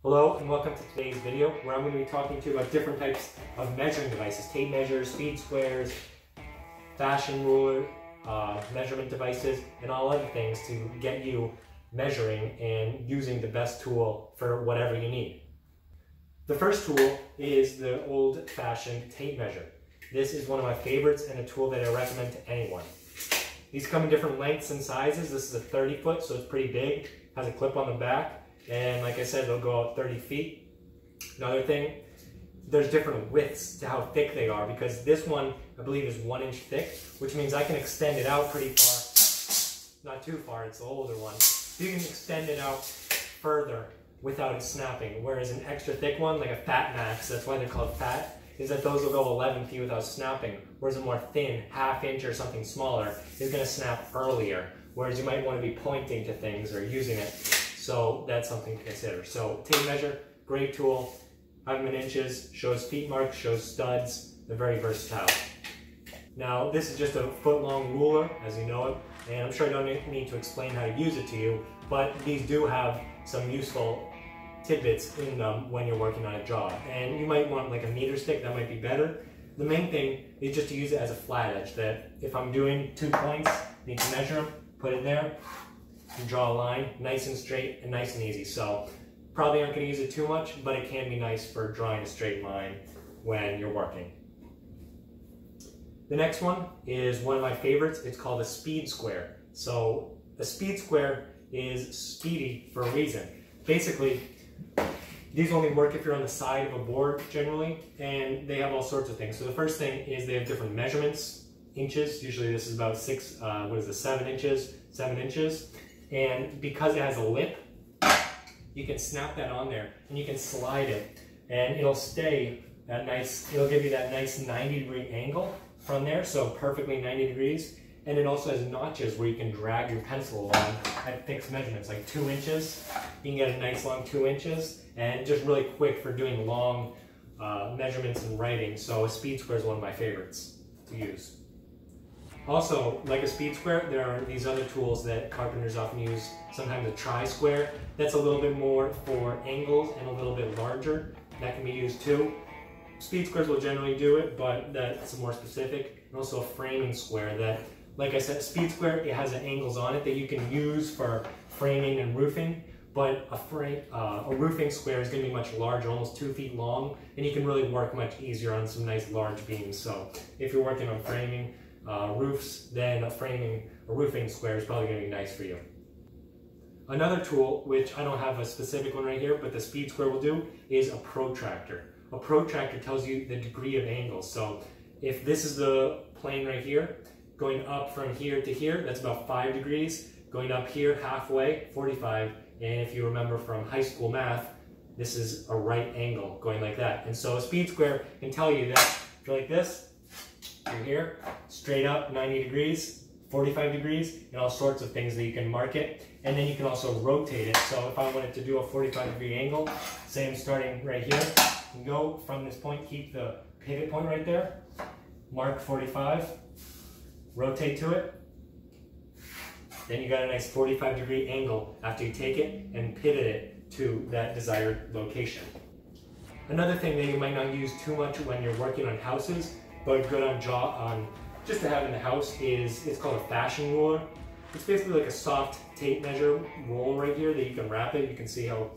Hello and welcome to today's video where I'm going to be talking to you about different types of measuring devices, tape measures, speed squares, fashion ruler, measurement devices, and all other things to get you measuring and using the best tool for whatever you need. The first tool is the old-fashioned tape measure. This is one of my favorites and a tool that I recommend to anyone. These come in different lengths and sizes. This is a 30 foot, so it's pretty big, has a clip on the back. And like I said, they'll go out 30 feet. Another thing, there's different widths to how thick they are because this one, I believe, is 1 inch thick, which means I can extend it out pretty far. Not too far, it's the older one. So you can extend it out further without it snapping. Whereas an extra thick one, like a Fat Max, that's why they're called fat, is that those will go 11 feet without snapping. Whereas a more thin, ½ inch or something smaller is gonna snap earlier. Whereas you might wanna be pointing to things or using it. So that's something to consider. So tape measure, great tool. Have them in inches, shows feet marks, shows studs. They're very versatile. Now this is just a foot-long ruler, as you know it, and I'm sure I don't need to explain how to use it to you, but these do have some useful tidbits in them when you're working on a job. And you might want like a meter stick, that might be better. The main thing is just to use it as a flat edge, that if I'm doing 2 points, need to measure them, put it there, and draw a line, nice and straight and nice and easy. So probably aren't going to use it too much, but it can be nice for drawing a straight line when you're working. The next one is one of my favorites. It's called a speed square. So a speed square is speedy for a reason. Basically, these only work if you're on the side of a board generally, and they have all sorts of things. So the first thing is they have different measurements, inches. Usually this is about 7 inches. And because it has a lip, you can snap that on there and you can slide it and it'll stay that nice, it'll give you that nice 90-degree angle from there, so perfectly 90 degrees. And it also has notches where you can drag your pencil along at fixed measurements, like 2 inches. You can get a nice long 2 inches, and just really quick for doing long measurements and writing. So a speed square is one of my favorites to use. Also, like a speed square, there are these other tools that carpenters often use, sometimes a tri-square. That's a little bit more for angles and a little bit larger. That can be used too. Speed squares will generally do it, but that's more specific. And also a framing square that, like I said, speed square, it has angles on it that you can use for framing and roofing, but a roofing square is going to be much larger, almost 2 feet long, and you can really work much easier on some nice large beams. So if you're working on framing roofs, then a roofing square is probably going to be nice for you. Another tool, which I don't have a specific one right here, but the speed square will do, is a protractor. A protractor tells you the degree of angle. So if this is the plane right here, going up from here to here, that's about 5 degrees. Going up here halfway, 45. And if you remember from high school math, this is a right angle going like that. And so a speed square can tell you that if you're like this, you're here, straight up 90 degrees, 45 degrees, and all sorts of things that you can mark it. And then you can also rotate it. So if I wanted to do a 45-degree angle, say I'm starting right here, you can go from this point, keep the pivot point right there, mark 45, rotate to it, then you got a nice 45-degree angle after you take it and pivot it to that desired location. Another thing that you might not use too much when you're working on houses, but good on just to have in the house, is it's called a fashion ruler. It's basically like a soft tape measure roll right here that you can wrap it. You can see how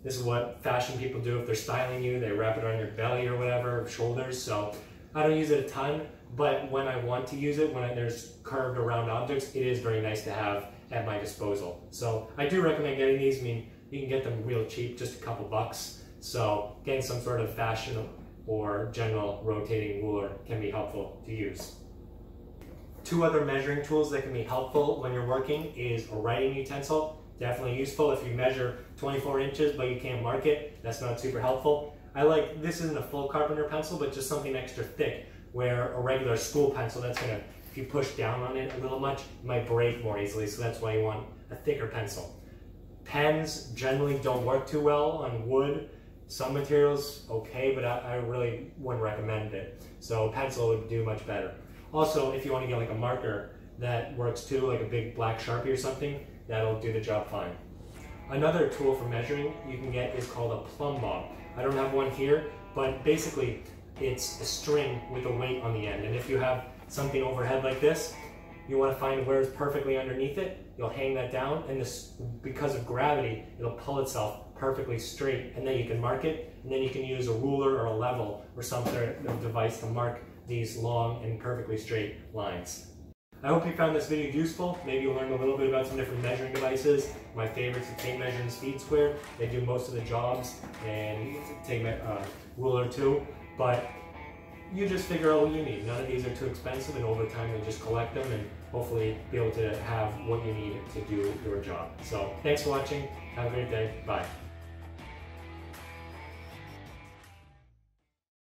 this is what fashion people do if they're styling you. They wrap it on your belly or whatever, shoulders. So I don't use it a ton, but when I want to use it, when there's curved or round objects, it is very nice to have at my disposal. So I do recommend getting these. I mean, you can get them real cheap, just a couple bucks. So getting some sort of fashion or general rotating ruler can be helpful to use. 2 other measuring tools that can be helpful when you're working is a writing utensil. Definitely useful if you measure 24 inches but you can't mark it. That's not super helpful. This isn't a full carpenter pencil, but just something extra thick, where a regular school pencil, that's gonna, if you push down on it a little much, it might break more easily, so that's why you want a thicker pencil. Pens generally don't work too well on wood. Some materials, okay, but I really wouldn't recommend it. So a pencil would do much better. Also, if you want to get like a marker that works too, like a big black Sharpie or something, that'll do the job fine. Another tool for measuring you can get is called a plumb bob. I don't have one here, but basically it's a string with a weight on the end. And if you have something overhead like this, you want to find where it's perfectly underneath it, you'll hang that down, and this, because of gravity, it'll pull itself perfectly straight, and then you can mark it, and then you can use a ruler or a level or some sort of device to mark these long and perfectly straight lines. I hope you found this video useful. Maybe you learned a little bit about some different measuring devices. My favorites are tape measure and speed square. They do most of the jobs, and tape ruler too, but you just figure out what you need. None of these are too expensive, and over time you'll just collect them and hopefully be able to have what you need to do your job. So thanks for watching. Have a great day. Bye.